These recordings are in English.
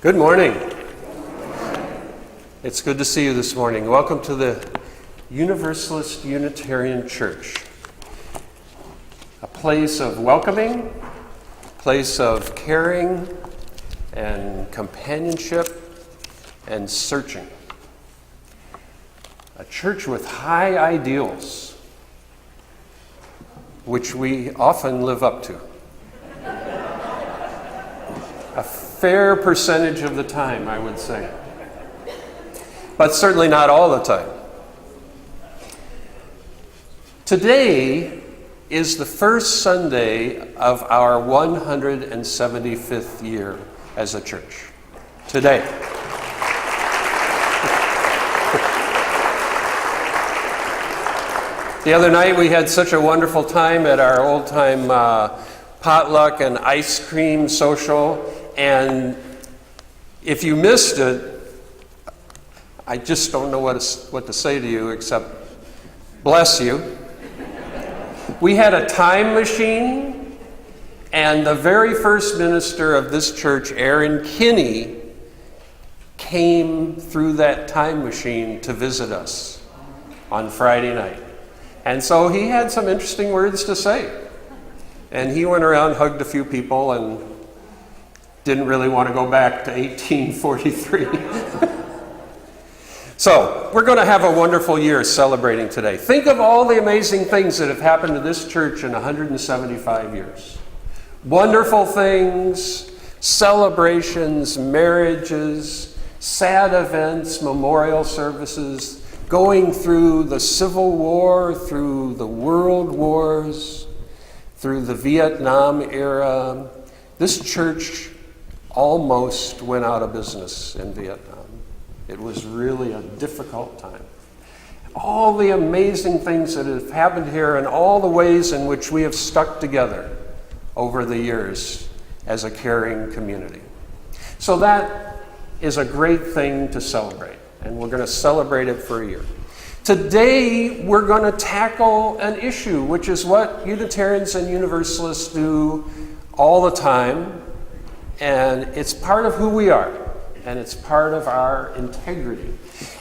Good morning. It's good to see you this morning. Welcome to the Universalist Unitarian Church, a place of welcoming, a place of caring and companionship and searching. A church with high ideals, which we often live up to. A fair percentage of the time, I would say. But certainly not all the time. Today is the first Sunday of our 175th year as a church. Today. The other night we had such a wonderful time at our old-time potluck and ice cream social, and if you missed it, I just don't know what to say to you except bless you. We had a time machine, and the very first minister of this church, Aaron Kinney, came through that time machine to visit us on Friday night. And so he had some interesting words to say. And he went around, hugged a few people, and didn't really want to go back to 1843. So, we're going to have a wonderful year celebrating today. Think of all the amazing things that have happened to this church in 175 years. Wonderful things, celebrations, marriages, sad events, memorial services, going through the Civil War, through the World Wars, through the Vietnam era. This church almost went out of business in Vietnam. It was really a difficult time. All the amazing things that have happened here and all the ways in which we have stuck together over the years as a caring community. So that is a great thing to celebrate, and we're going to celebrate it for a year. Today, we're going to tackle an issue, which is what Unitarians and Universalists do all the time, and it's part of who we are, and it's part of our integrity.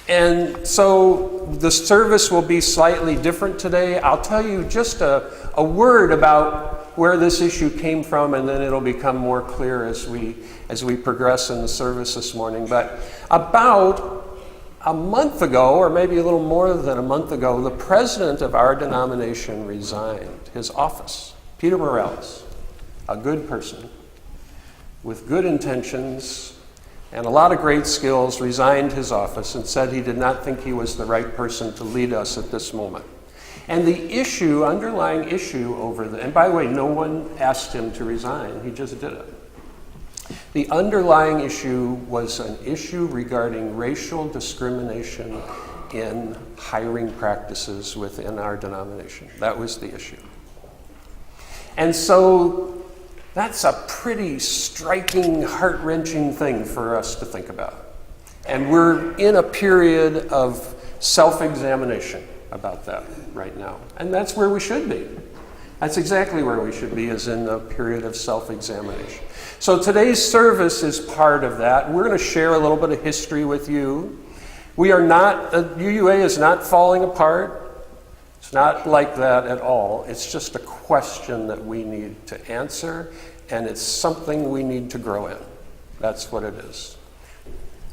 And so the service will be slightly different today. I'll tell you just a word about where this issue came from, and then it'll become more clear as we progress in the service this morning. But about a month ago, or maybe a little more than a month ago, the president of our denomination resigned his office. Peter Morales, a good person with good intentions and a lot of great skills, resigned his office and said he did not think he was the right person to lead us at this moment. And the underlying issue and by the way, no one asked him to resign, he just did it. The underlying issue was an issue regarding racial discrimination in hiring practices within our denomination. That was the issue. And so that's a pretty striking, heart-wrenching thing for us to think about. And we're in a period of self-examination about that right now. And that's where we should be. That's exactly where we should be, is in a period of self-examination. So today's service is part of that. We're going to share a little bit of history with you. UUA is not falling apart. It's not like that at all. It's just a question that we need to answer, and it's something we need to grow in. That's what it is.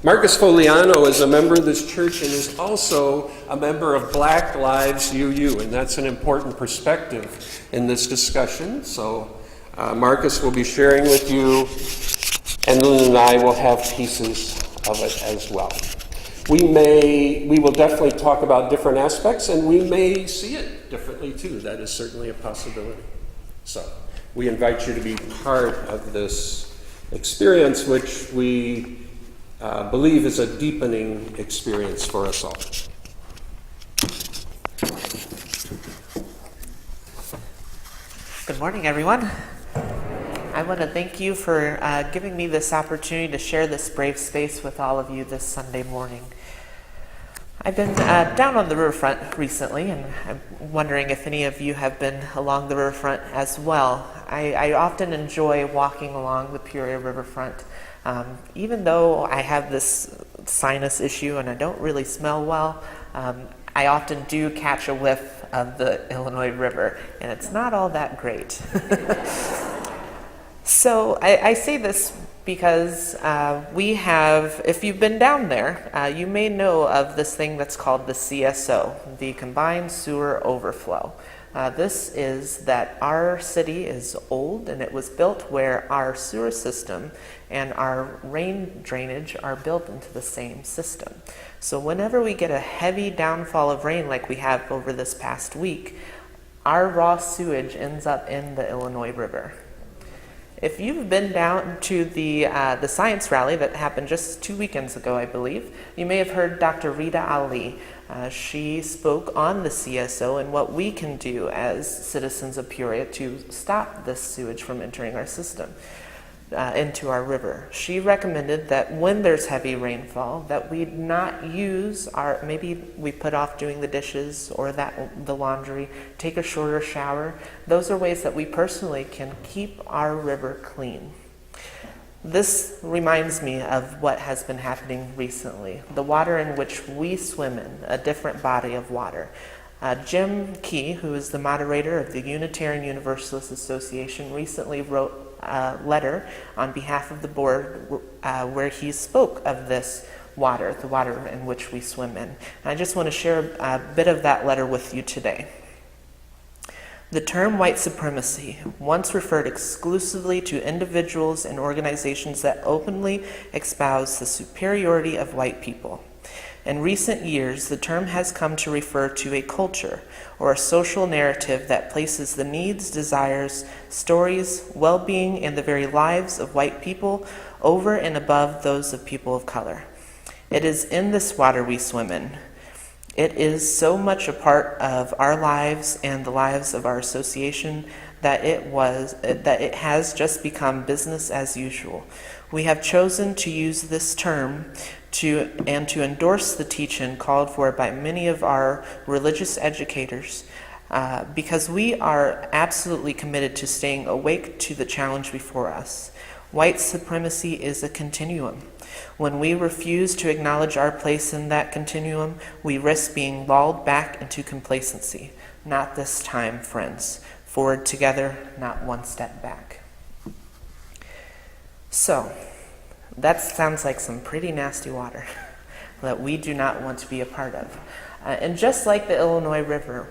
Marcus Fogliano is a member of this church and is also a member of Black Lives UU, and that's an important perspective in this discussion. So Marcus will be sharing with you, and Lynn and I will have pieces of it as well. We will definitely talk about different aspects, and we may see it differently too. That is certainly a possibility. So we invite you to be part of this experience, which we believe is a deepening experience for us all. Good morning, everyone. I want to thank you for giving me this opportunity to share this brave space with all of you this Sunday morning. I've been down on the riverfront recently, and I'm wondering if any of you have been along the riverfront as well. I often enjoy walking along the Peoria riverfront. Even though I have this sinus issue and I don't really smell well, I often do catch a whiff of the Illinois River, and it's not all that great. So I say this because we have, if you've been down there, you may know of this thing that's called the CSO, the Combined Sewer Overflow. This is that our city is old, and it was built where our sewer system and our rain drainage are built into the same system. So whenever we get a heavy downfall of rain like we have over this past week, our raw sewage ends up in the Illinois River. If you've been down to the science rally that happened just 2 weekends ago, I believe, you may have heard Dr. Rita Ali. She spoke on the CSO and what we can do as citizens of Peoria to stop this sewage from entering our system, into our river. She recommended that when there's heavy rainfall, that we not use maybe we put off doing the dishes or the laundry, take a shorter shower. Those are ways that we personally can keep our river clean. This reminds me of what has been happening recently, the water in which we swim in, a different body of water. Jim Key, who is the moderator of the Unitarian Universalist Association, recently wrote a letter on behalf of the board where he spoke of this water, the water in which we swim in. And I just want to share a bit of that letter with you today. The term white supremacy once referred exclusively to individuals and organizations that openly espouse the superiority of white people. In recent years, the term has come to refer to a culture or a social narrative that places the needs, desires, stories, well-being, and the very lives of white people over and above those of people of color. It is in this water we swim in. It is so much a part of our lives and the lives of our association that it has just become business as usual. We have chosen to use this term to endorse the teaching called for by many of our religious educators because we are absolutely committed to staying awake to the challenge before us. White supremacy is a continuum. When we refuse to acknowledge our place in that continuum, we risk being lulled back into complacency. Not this time, friends. Forward together, not one step back. So, that sounds like some pretty nasty water that we do not want to be a part of. And just like the Illinois River,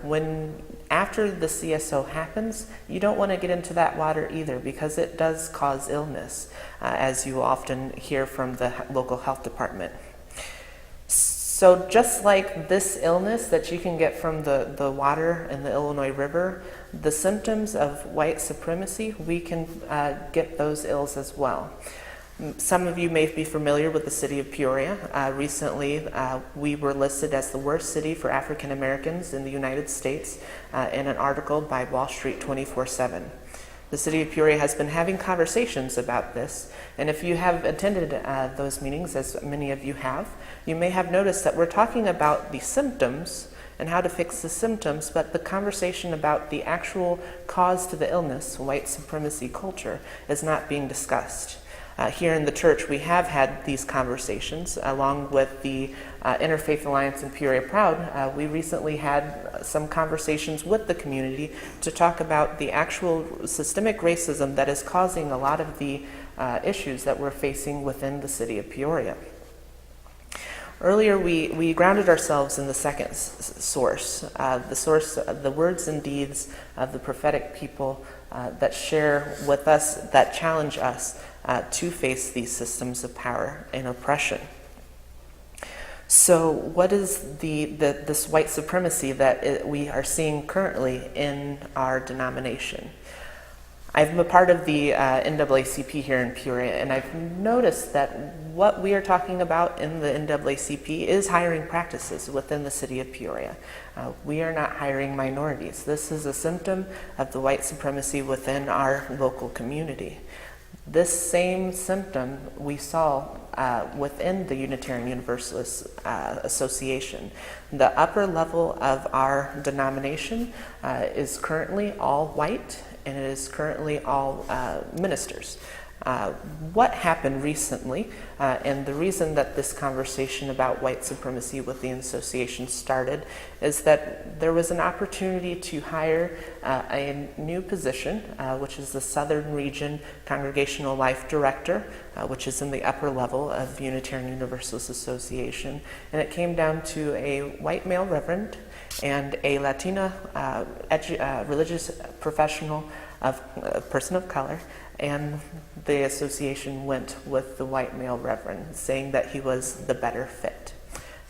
after the CSO happens, you don't want to get into that water either because it does cause illness, as you often hear from the local health department. So just like this illness that you can get from the water in the Illinois River, the symptoms of white supremacy, we can get those ills as well. Some of you may be familiar with the city of Peoria. Recently, we were listed as the worst city for African Americans in the United States in an article by Wall Street 24/7. The city of Peoria has been having conversations about this, and if you have attended those meetings, as many of you have, you may have noticed that we're talking about the symptoms and how to fix the symptoms, but the conversation about the actual cause to the illness, white supremacy culture, is not being discussed. Here in the church, we have had these conversations along with the Interfaith Alliance and Peoria Proud. We recently had some conversations with the community to talk about the actual systemic racism that is causing a lot of the issues that we're facing within the city of Peoria. Earlier, we grounded ourselves in the second source, the words and deeds of the prophetic people that share with us, that challenge us to face these systems of power and oppression. So what is this white supremacy that we are seeing currently in our denomination? I'm a part of the NAACP here in Peoria, and I've noticed that what we are talking about in the NAACP is hiring practices within the city of Peoria. We are not hiring minorities. This is a symptom of the white supremacy within our local community. This same symptom we saw within the Unitarian Universalist Association. The upper level of our denomination is currently all white, and it is currently all ministers. What happened recently, and the reason that this conversation about white supremacy within the association started, is that there was an opportunity to hire a new position, which is the Southern Region Congregational Life Director, which is in the upper level of Unitarian Universalist Association. And it came down to a white male reverend and a Latina religious professional, person of color, and the association went with the white male reverend, saying that he was the better fit,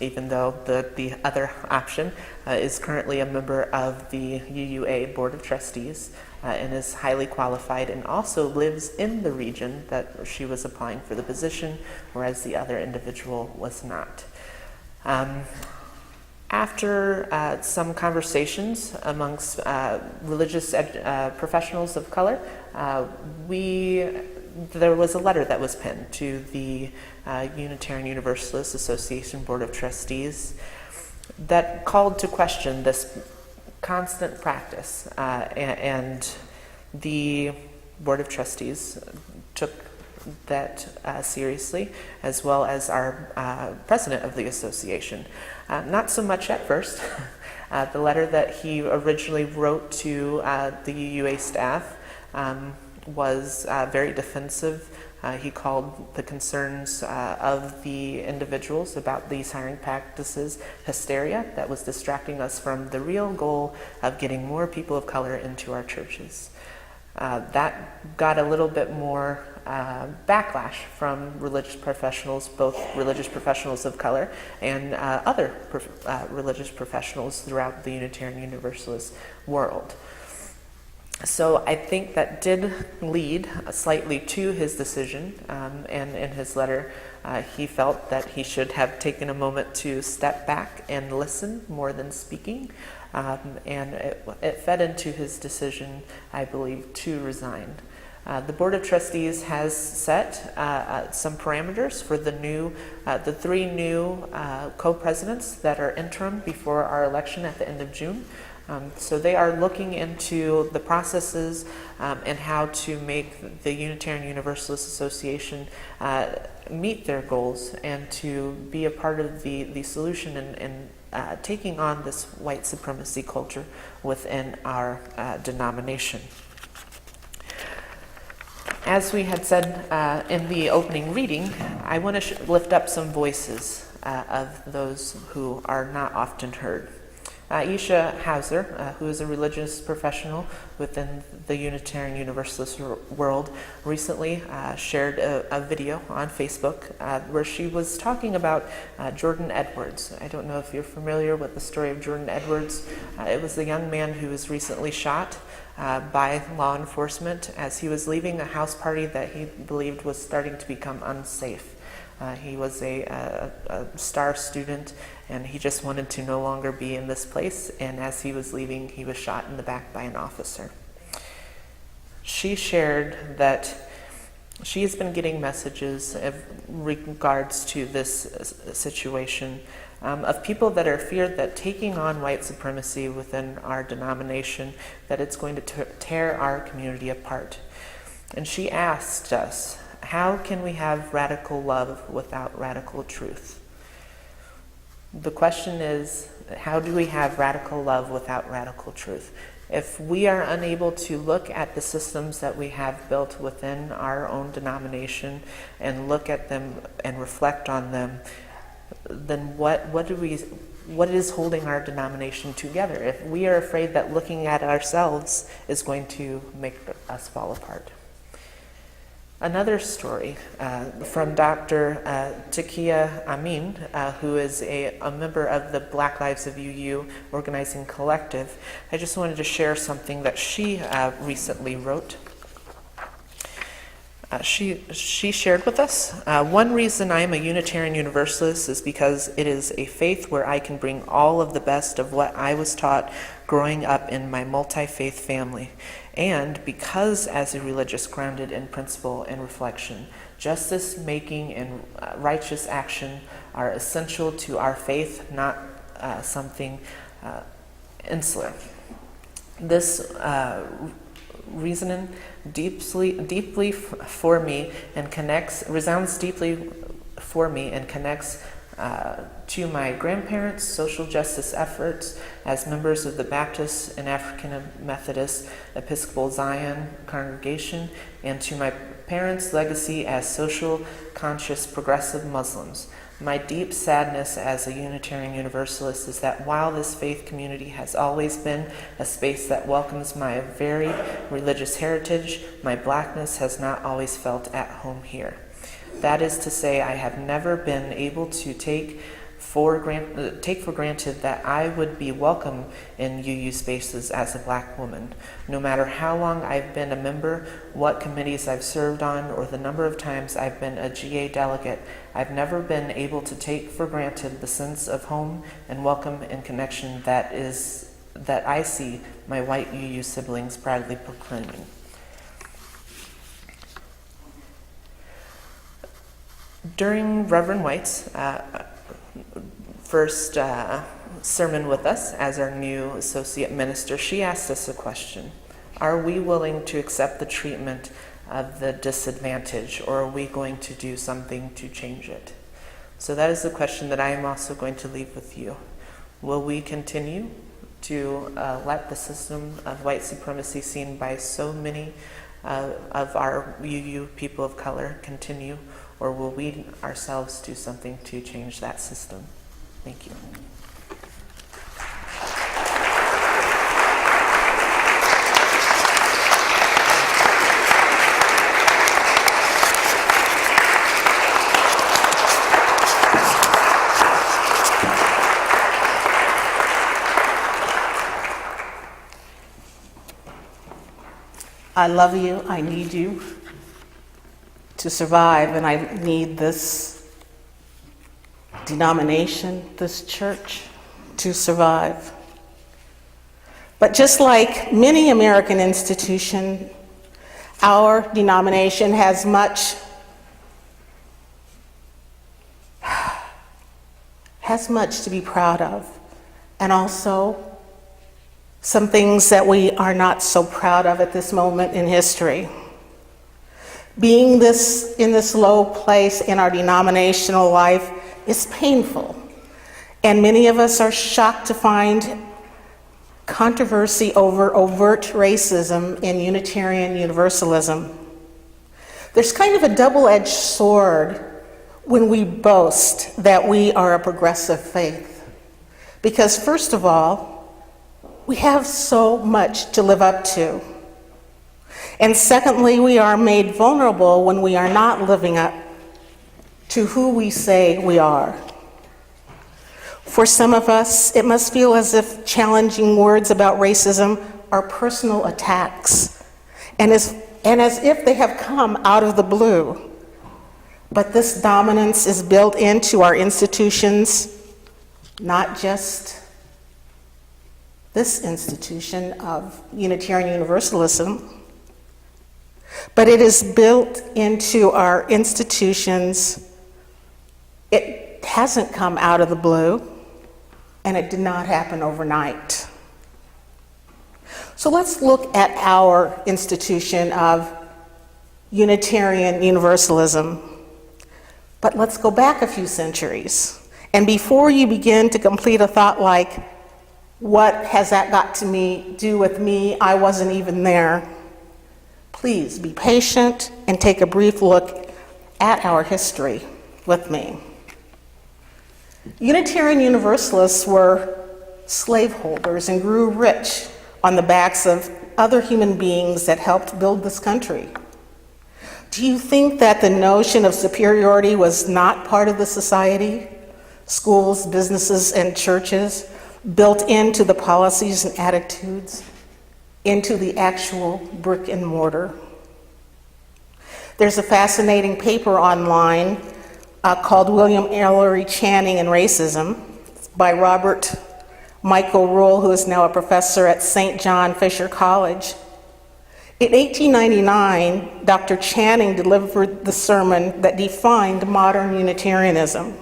even though the other option is currently a member of the UUA Board of Trustees and is highly qualified and also lives in the region that she was applying for the position, whereas the other individual was not. After some conversations amongst religious professionals of color, there was a letter that was penned to the Unitarian Universalist Association Board of Trustees that called to question this constant practice, and the Board of Trustees took that seriously, as well as our president of the association. Not so much at first. The letter that he originally wrote to the UUA staff was very defensive. He called the concerns of the individuals about these hiring practices hysteria that was distracting us from the real goal of getting more people of color into our churches. That got a little bit more backlash from religious professionals, both religious professionals of color and other religious professionals throughout the Unitarian Universalist world. So I think that did lead slightly to his decision, and in his letter he felt that he should have taken a moment to step back and listen more than speaking, and it fed into his decision, I believe, to resign. The Board of Trustees has set some parameters for the three new co-presidents that are interim before our election at the end of June. So they are looking into the processes and how to make the Unitarian Universalist Association meet their goals and to be a part of the solution in taking on this white supremacy culture within our denomination. As we had said in the opening reading, I want to lift up some voices of those who are not often heard. Aisha Hauser, who is a religious professional within the Unitarian Universalist world, recently shared a video on Facebook where she was talking about Jordan Edwards. I don't know if you're familiar with the story of Jordan Edwards. It was the young man who was recently shot by law enforcement as he was leaving a house party that he believed was starting to become unsafe. He was a star student, and he just wanted to no longer be in this place, and as he was leaving, he was shot in the back by an officer. She shared that she has been getting messages in regards to this situation of people that are feared that taking on white supremacy within our denomination, that it's going to tear our community apart. And she asked us, how can we have radical love without radical truth? The question is, how do we have radical love without radical truth? If we are unable to look at the systems that we have built within our own denomination and look at them and reflect on them, then what is holding our denomination together? If we are afraid that looking at ourselves is going to make us fall apart. Another story from Dr. Takia Amin, who is a member of the Black Lives of UU organizing collective. I just wanted to share something that she recently wrote. She shared with us, one reason I am a Unitarian Universalist is because it is a faith where I can bring all of the best of what I was taught growing up in my multi-faith family. And because as a religious grounded in principle and reflection, justice making and righteous action are essential to our faith, not something insular. This reasoning deeply for me and resounds deeply for me and connects to my grandparents' social justice efforts as members of the Baptist and African Methodist Episcopal Zion congregation, and to my parents' legacy as social conscious progressive Muslims. My deep sadness as a Unitarian Universalist is that while this faith community has always been a space that welcomes my very religious heritage, my blackness has not always felt at home here. That is to say, I have never been able to take for granted that I would be welcome in UU spaces as a black woman. No matter how long I've been a member, what committees I've served on, or the number of times I've been a GA delegate, I've never been able to take for granted the sense of home and welcome and connection that I see my white UU siblings proudly proclaiming. During Reverend White's first sermon with us as our new associate minister, she asked us a question. Are we willing to accept the treatment of the disadvantaged, or are we going to do something to change it? So that is the question that I am also going to leave with you. Will we continue to let the system of white supremacy seen by so many of our UU people of color continue, or will we ourselves do something to change that system? Thank you. I love you, I need you to survive, and I need this denomination, this church, to survive. But just like many American institutions, our denomination has much to be proud of, and also some things that we are not so proud of at this moment in history. Being in this low place in our denominational life is painful, and many of us are shocked to find controversy over overt racism in Unitarian Universalism. There's kind of a double-edged sword when we boast that we are a progressive faith, because first of all, we have so much to live up to. And secondly, we are made vulnerable when we are not living up to who we say we are. For some of us, it must feel as if challenging words about racism are personal attacks, and as if they have come out of the blue. But this dominance is built into our institutions, not just this institution of Unitarian Universalism, but it is built into our institutions. It hasn't come out of the blue, and it did not happen overnight. So let's look at our institution of Unitarian Universalism. But let's go back a few centuries. And before you begin to complete a thought like, what has that got to do with me? I wasn't even there. Please be patient and take a brief look at our history with me. Unitarian Universalists were slaveholders and grew rich on the backs of other human beings that helped build this country. Do you think that the notion of superiority was not part of the society? Schools, businesses, and churches built into the policies and attitudes, into the actual brick and mortar. There's a fascinating paper online called William Ellery Channing and Racism by Robert Michael Rule, who is now a professor at St. John Fisher College. In 1899, Dr. Channing delivered the sermon that defined modern Unitarianism.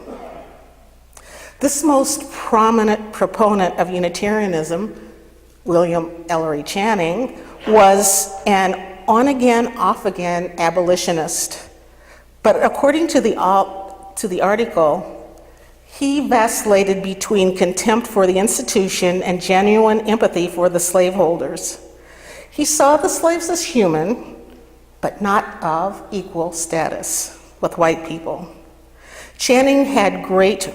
This most prominent proponent of Unitarianism, William Ellery Channing, was an on-again, off-again abolitionist. But according to the article, he vacillated between contempt for the institution and genuine empathy for the slaveholders. He saw the slaves as human, but not of equal status with white people. Channing had great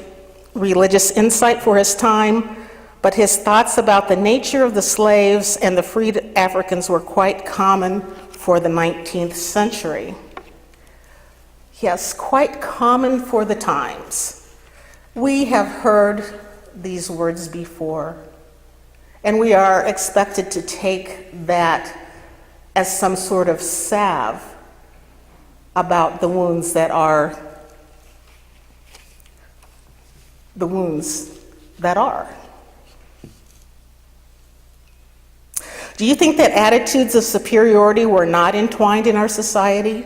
religious insight for his time, but his thoughts about the nature of the slaves and the freed Africans were quite common for the 19th century. Yes, quite common for the times. We have heard these words before, and we are expected to take that as some sort of salve about the wounds that are the wounds that are. Do you think that attitudes of superiority were not entwined in our society,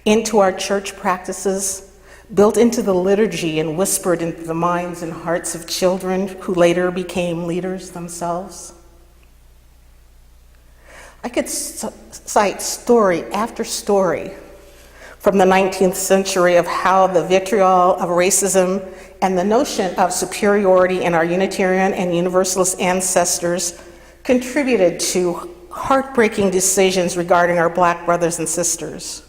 into our church practices, built into the liturgy and whispered into the minds and hearts of children who later became leaders themselves? I could cite story after story from the 19th century of how the vitriol of racism and the notion of superiority in our Unitarian and Universalist ancestors contributed to heartbreaking decisions regarding our Black brothers and sisters.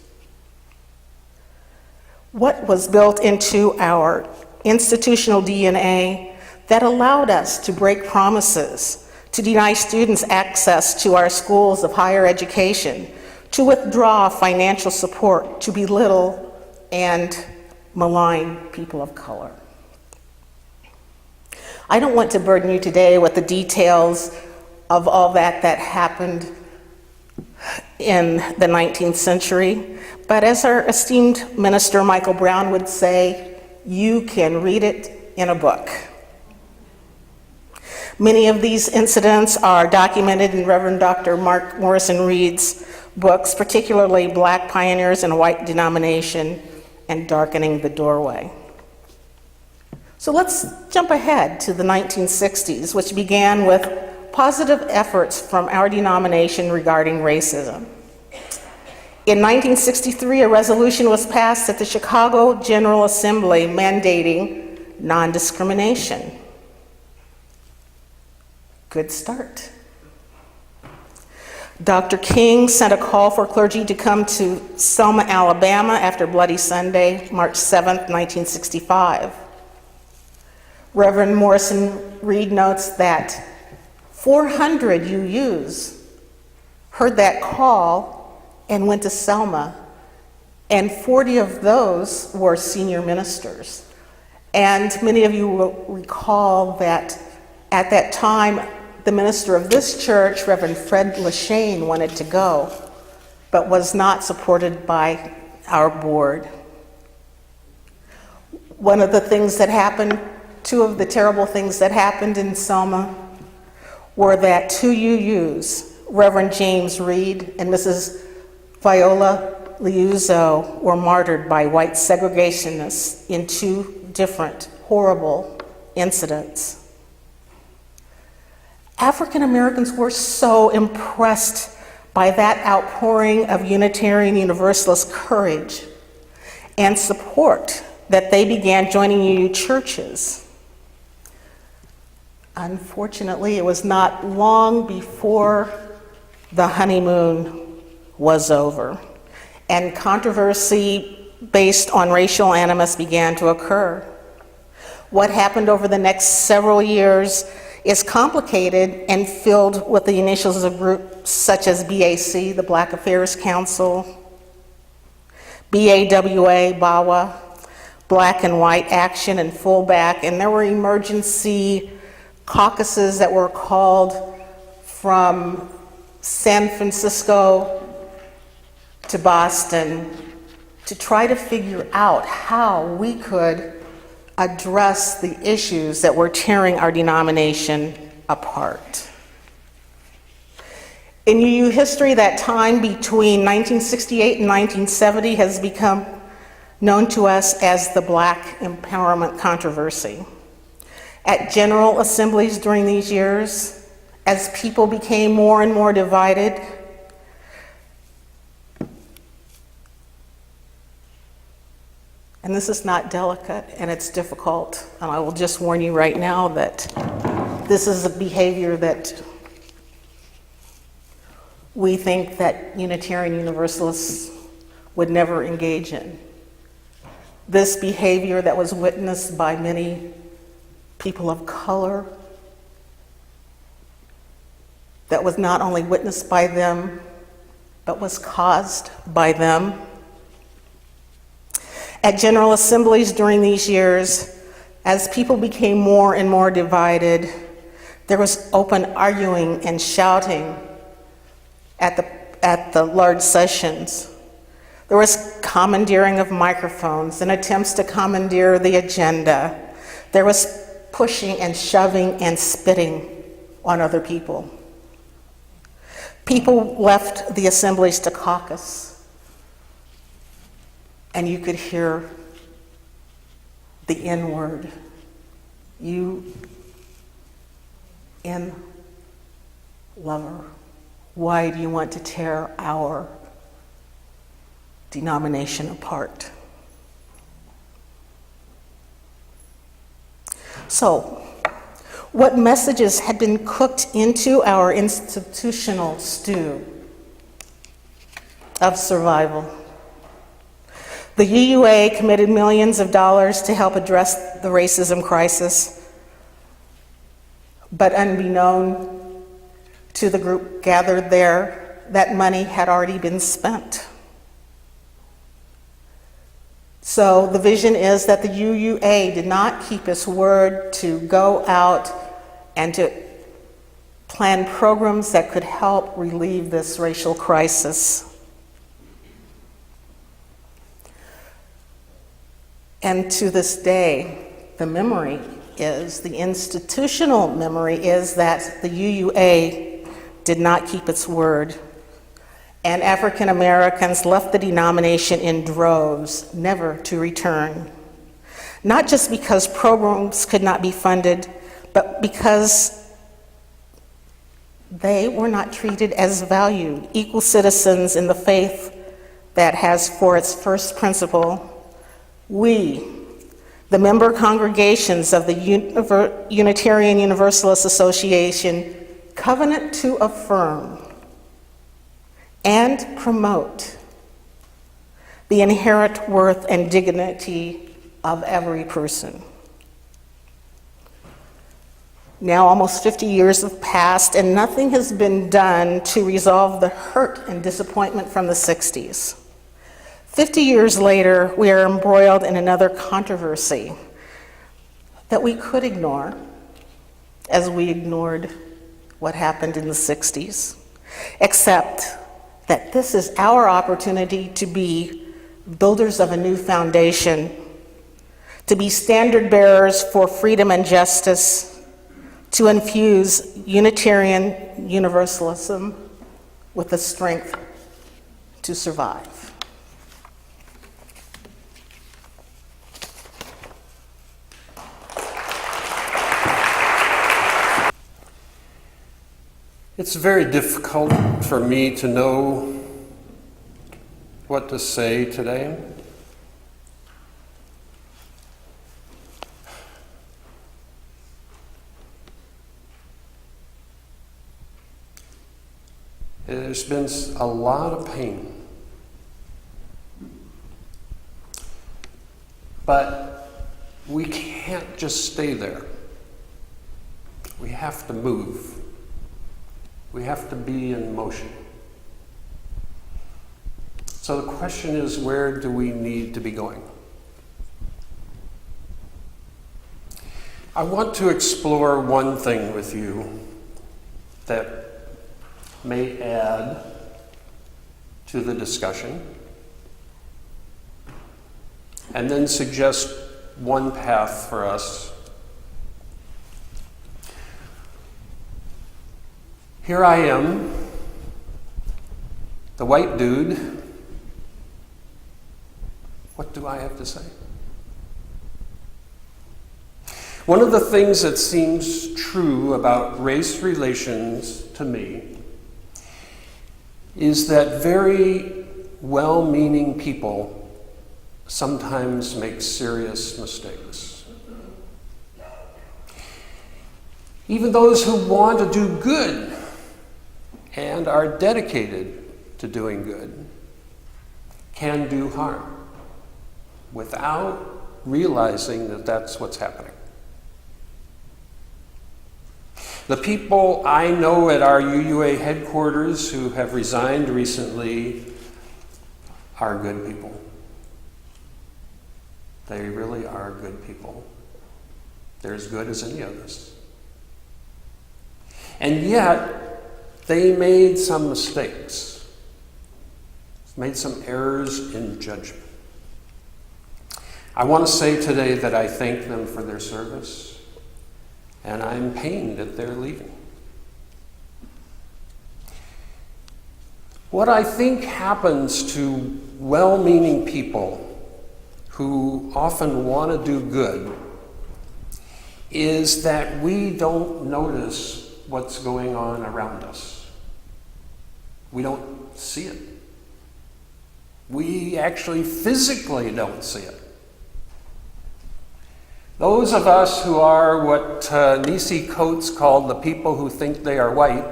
What was built into our institutional DNA that allowed us to break promises, to deny students access to our schools of higher education, to withdraw financial support, to belittle and malign people of color? I don't want to burden you today with the details of all that happened in the 19th century, but as our esteemed minister Michael Brown would say, you can read it in a book. Many of these incidents are documented in Reverend Dr. Mark Morrison Reed's books, particularly Black Pioneers in a White Denomination and Darkening the Doorway. So let's jump ahead to the 1960s, which began with positive efforts from our denomination regarding racism. In 1963, a resolution was passed at the Chicago General Assembly mandating non-discrimination. Good start. Dr. King sent a call for clergy to come to Selma, Alabama after Bloody Sunday, March 7th, 1965. Reverend Morrison Reed notes that 400 UUs heard that call and went to Selma, and 40 of those were senior ministers. And many of you will recall that at that time, the minister of this church, Reverend Fred Lashane, wanted to go, but was not supported by our board. One of the things that happened, two of the terrible things that happened in Selma were that two UUs, Reverend James Reed and Mrs. Viola Liuzzo, were martyred by white segregationists in two different horrible incidents. African Americans were so impressed by that outpouring of Unitarian Universalist courage and support that they began joining UU churches. Unfortunately, it was not long before the honeymoon was over, and controversy based on racial animus began to occur. What happened over the next several years is complicated and filled with the initials of groups such as BAC, the Black Affairs Council, BAWA, BAWA, Black and White Action, and Fullback, and there were emergency caucuses that were called from San Francisco to Boston to try to figure out how we could address the issues that were tearing our denomination apart. In UU history, that time between 1968 and 1970 has become known to us as the Black Empowerment Controversy. At General Assemblies during these years, as people became more and more divided, and this is not delicate and it's difficult, and I will just warn you right now that this is a behavior that we think that Unitarian Universalists would never engage in. This behavior that was witnessed by many people of color, that was not only witnessed by them, but was caused by them. At General Assemblies during these years, as people became more and more divided, there was open arguing and shouting at the large sessions. There was commandeering of microphones and attempts to commandeer the agenda. There was pushing and shoving and spitting on other people. People left the assemblies to caucus, and you could hear the N word. You N lover. Why do you want to tear our denomination apart? So, what messages had been cooked into our institutional stew of survival? The UUA committed millions of dollars to help address the racism crisis, but unbeknown to the group gathered there, that money had already been spent. So the vision is that the UUA did not keep its word to go out and to plan programs that could help relieve this racial crisis. And to this day, the memory is, the institutional memory is that the UUA did not keep its word, and African Americans left the denomination in droves, never to return. Not just because programs could not be funded, but because they were not treated as valued, equal citizens in the faith that has for its first principle, we, the member congregations of the Unitarian Universalist Association, covenant to affirm and promote the inherent worth and dignity of every person. Now almost 50 years have passed and nothing has been done to resolve the hurt and disappointment from the 60s. 50 years later, we are embroiled in another controversy that we could ignore, as we ignored what happened in the 60s, except that this is our opportunity to be builders of a new foundation, to be standard bearers for freedom and justice, to infuse Unitarian Universalism with the strength to survive. It's very difficult for me to know what to say today. There's been a lot of pain. But we can't just stay there. We have to move. We have to be in motion. So the question is, where do we need to be going? I want to explore one thing with you that may add to the discussion. and then suggest one path for us. Here I am, the white dude. What do I have to say? One of the things that seems true about race relations to me is that very well-meaning people sometimes make serious mistakes. Even those who want to do good and are dedicated to doing good can do harm without realizing that that's what's happening. The people I know at our UUA headquarters who have resigned recently are good people. They really are good people. They're as good as any of us. And yet, they made some mistakes, made some errors in judgment. I want to say today that I thank them for their service, and I'm pained that they're leaving. What I think happens to well-meaning people who often want to do good is that we don't notice what's going on around us. We don't see it. We actually physically don't see it. Those of us who are what Nisi Coates called the people who think they are white,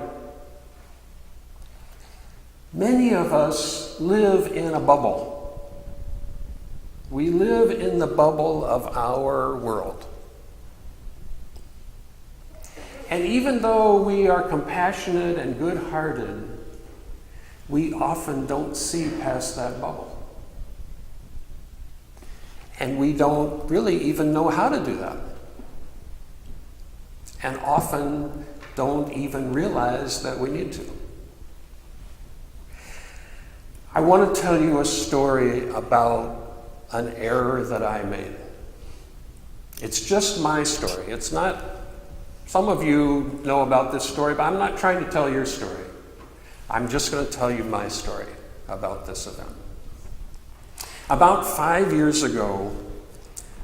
many of us live in a bubble. We live in the bubble of our world. And even though we are compassionate and good-hearted, we often don't see past that bubble. And we don't really even know how to do that. And often don't even realize that we need to. I want to tell you a story about an error that I made. It's just my story. It's not, some of you know about this story, but I'm not trying to tell your story. I'm just going to tell you my story about this event. About 5 years ago,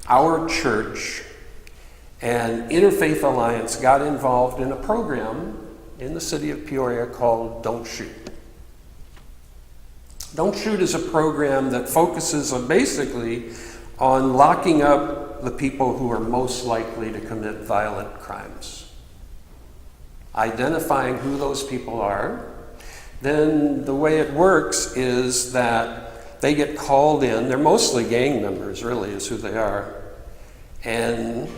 our church and Interfaith Alliance got involved in a program in the city of Peoria called Don't Shoot. Don't Shoot is a program that focuses basically on locking up the people who are most likely to commit violent crimes. Identifying who those people are, then the way it works is that they get called in. They're mostly gang members, really, is who they are. And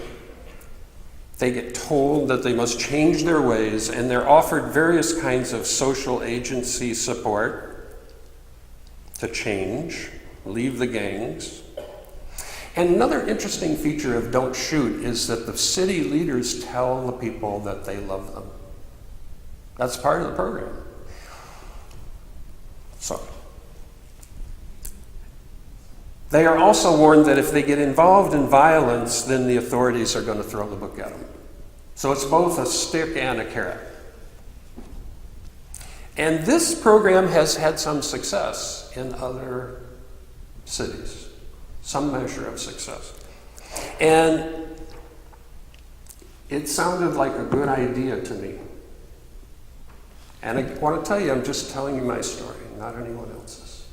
they get told that they must change their ways, and they're offered various kinds of social agency support to change, leave the gangs. And another interesting feature of Don't Shoot is that the city leaders tell the people that they love them. That's part of the program. So, they are also warned that if they get involved in violence, then the authorities are going to throw the book at them. So it's both a stick and a carrot. And this program has had some success in other cities, some measure of success. And it sounded like a good idea to me. And I want to tell you, I'm just telling you my story, not anyone else's.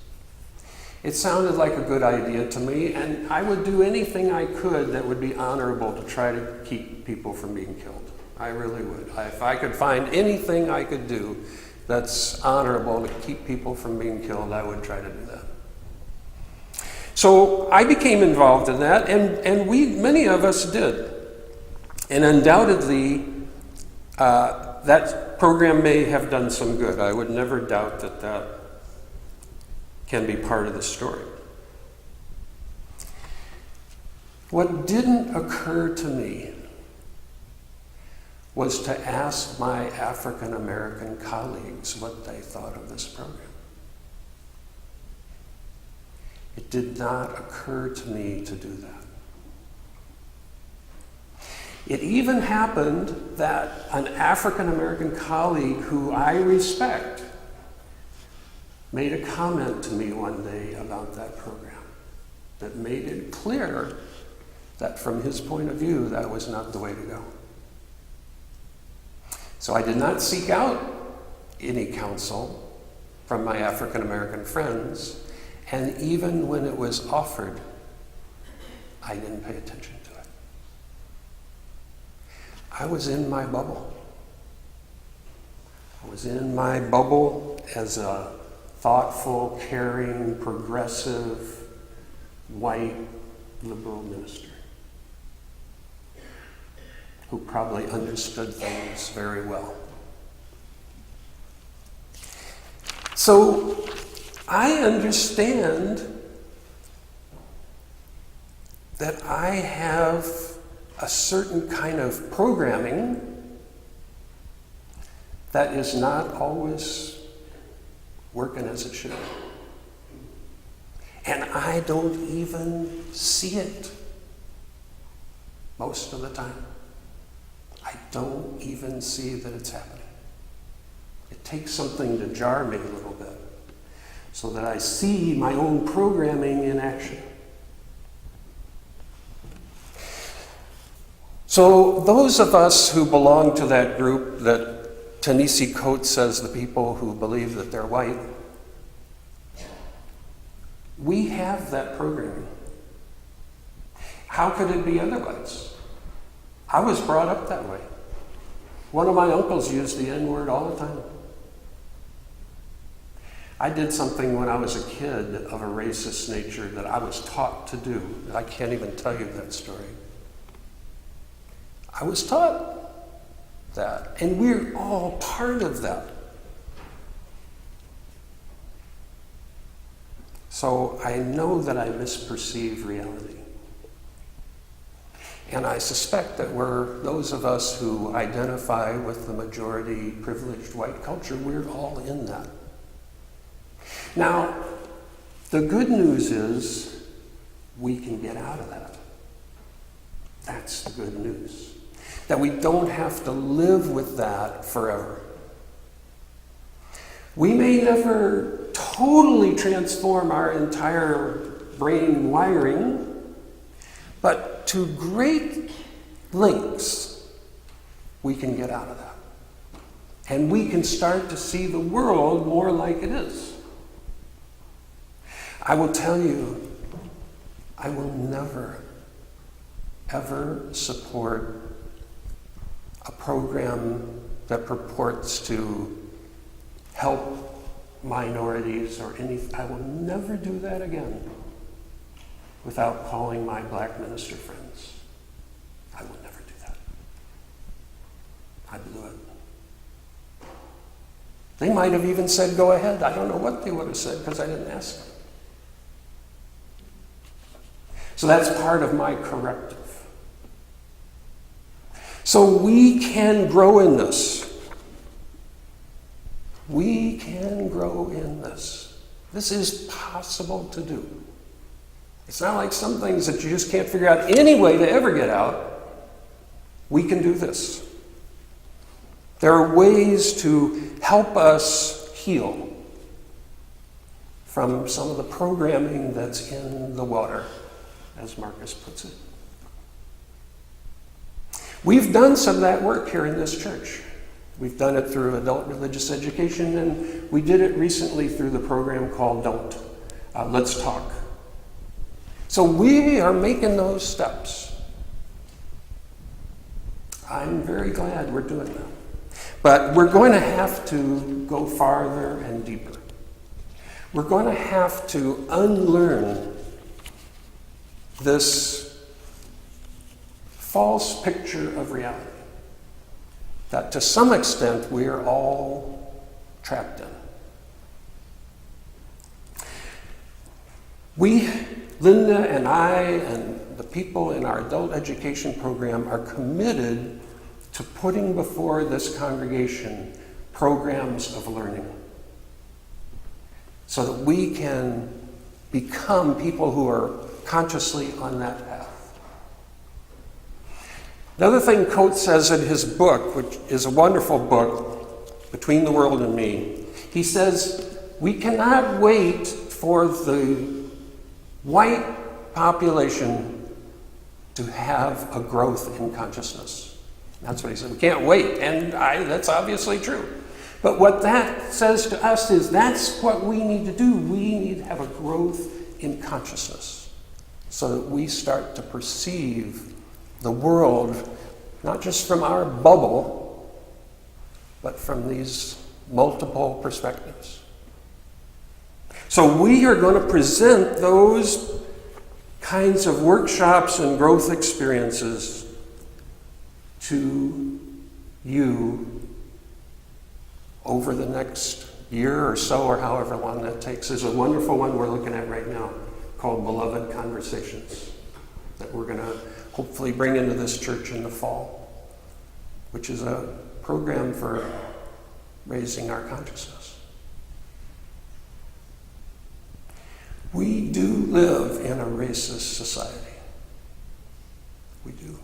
It sounded like a good idea to me, and I would do anything I could that would be honorable to try to keep people from being killed. I really would. If I could find anything I could do that's honorable to keep people from being killed, I would try to do that. So I became involved in that, and many of us did. And undoubtedly, that program may have done some good. I would never doubt that that can be part of the story. What didn't occur to me was to ask my African American colleagues what they thought of this program. It did not occur to me to do that. It even happened that an African American colleague who I respect made a comment to me one day about that program that made it clear that from his point of view, that was not the way to go. So I did not seek out any counsel from my African American friends, and even when it was offered, I didn't pay attention to it. I was in my bubble. I was in my bubble as a thoughtful, caring, progressive, white, liberal minister who probably understood things very well. So I understand that I have a certain kind of programming that is not always working as it should. And I don't even see it most of the time. I don't even see that it's happening. It takes something to jar me a little bit so that I see my own programming in action. So those of us who belong to that group that Ta-Nehisi Coates says the people who believe that they're white, we have that programming. How could it be otherwise? I was brought up that way. One of my uncles used the N-word all the time. I did something when I was a kid of a racist nature that I was taught to do. I can't even tell you that story. I was taught that, and we're all part of that. So I know that I misperceive reality. And I suspect that those of us who identify with the majority privileged white culture, we're all in that. Now, the good news is we can get out of that. That's the good news. That we don't have to live with that forever. We may never totally transform our entire brain wiring, but to great lengths, we can get out of that. And we can start to see the world more like it is. I will tell you, I will never, ever support a program that purports to help minorities or anything. I will never do that again without calling my black minister friends. I will never do that. I blew it. They might have even said, go ahead. I don't know what they would have said because I didn't ask them. So that's part of my corrective. So we can grow in this. We can grow in this. This is possible to do. It's not like some things that you just can't figure out any way to ever get out. We can do this. There are ways to help us heal from some of the programming that's in the water, as Marcus puts it. We've done some of that work here in this church. We've done it through adult religious education, and we did it recently through the program called Let's Talk. So we are making those steps. I'm very glad we're doing that. But we're going to have to go farther and deeper. We're going to have to unlearn this false picture of reality that to some extent we are all trapped in. Linda and I and the people in our adult education program are committed to putting before this congregation programs of learning so that we can become people who are consciously on that path. Another thing Coates says in his book, which is a wonderful book, Between the World and Me, he says, we cannot wait for the white population to have a growth in consciousness. That's what he said. We can't wait, and that's obviously true. But what that says to us is that's what we need to do. We need to have a growth in consciousness so that we start to perceive the world not just from our bubble, but from these multiple perspectives. So we are going to present those kinds of workshops and growth experiences to you over the next year or so, or however long that takes. There's a wonderful one we're looking at right now called Beloved Conversations that we're going to hopefully bring into this church in the fall, which is a program for raising our consciousness. We do live in a racist society. We do.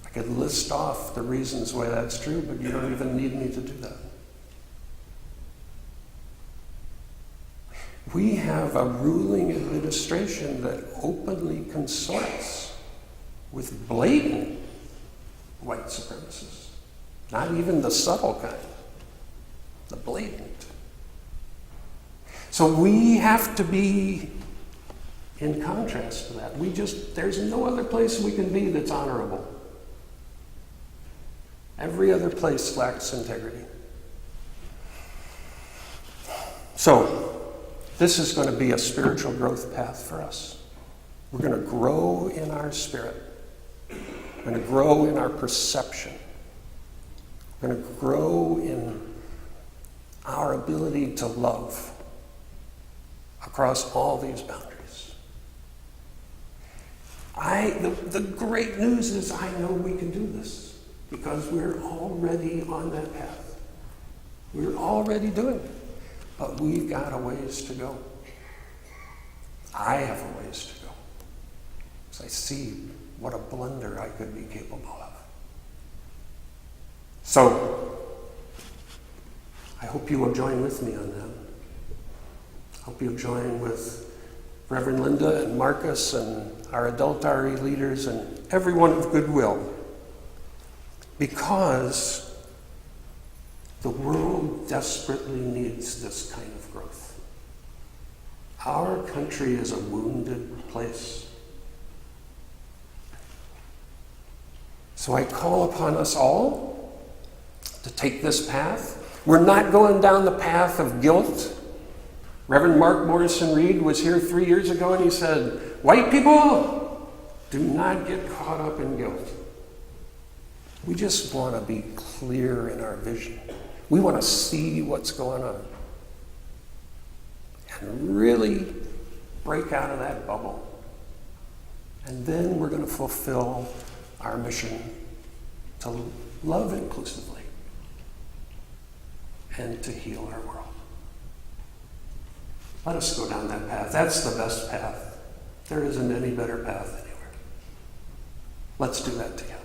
I could list off the reasons why that's true, but you don't even need me to do that. We have a ruling administration that openly consorts with blatant white supremacists. Not even the subtle kind, the blatant. So we have to be in contrast to that. There's no other place we can be that's honorable. Every other place lacks integrity. So, this is going to be a spiritual growth path for us. We're going to grow in our spirit. We're going to grow in our perception. We're going to grow in our ability to love across all these boundaries. The great news is I know we can do this because we're already on that path. We're already doing it. But we've got a ways to go. I have a ways to go. Because I see what a blunder I could be capable of. So, I hope you will join with me on that. I hope you'll join with Reverend Linda and Marcus and our adult RE leaders and everyone of goodwill. Because the world desperately needs this kind of growth. Our country is a wounded place. So I call upon us all to take this path. We're not going down the path of guilt. Reverend Mark Morrison Reed was here 3 years ago and he said, white people, do not get caught up in guilt. We just want to be clear in our vision. We want to see what's going on. And really break out of that bubble. And then we're going to fulfill our mission to love inclusively and to heal our world. Let us go down that path. That's the best path. There isn't any better path anywhere. Let's do that together.